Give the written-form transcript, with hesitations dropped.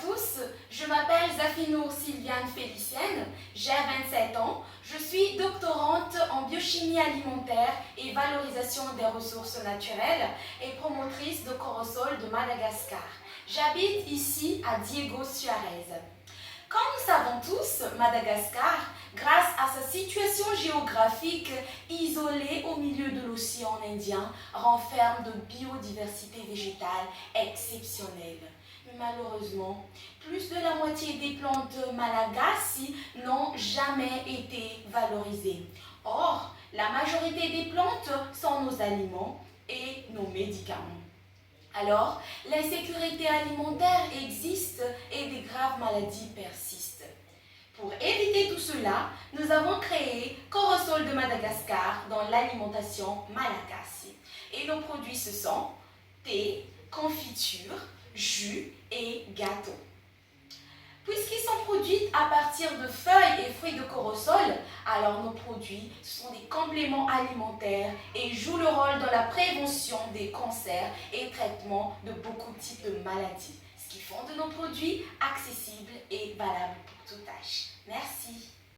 tous, je m'appelle Zafinour Sylviane Félicienne, j'ai 27 ans, je suis doctorante en biochimie alimentaire et valorisation des ressources naturelles et promotrice de Corosol de Madagascar. J'habite ici à Diego Suarez. Comme nous savons tous, Madagascar, grâce à sa situation géographique isolée au milieu de l'océan Indien, renferme de biodiversité végétale exceptionnelle. Mais malheureusement, plus de la moitié des plantes malagasy n'ont jamais été valorisées. Or, la majorité des plantes sont nos aliments et nos médicaments. Alors, l'insécurité alimentaire existe et des graves maladies persistent. Pour éviter tout cela, nous avons créé Corosol de Madagascar dans l'alimentation malagasy. Et nos produits ce sont thé, confiture, jus et gâteaux. Puisqu'ils sont produits à partir de feuilles et fruits de corosol, alors nos produits sont des compléments alimentaires et jouent le rôle dans la prévention des cancers et traitement de beaucoup de types de maladies, ce qui font de nos produits accessibles et valables pour tout âge. Merci.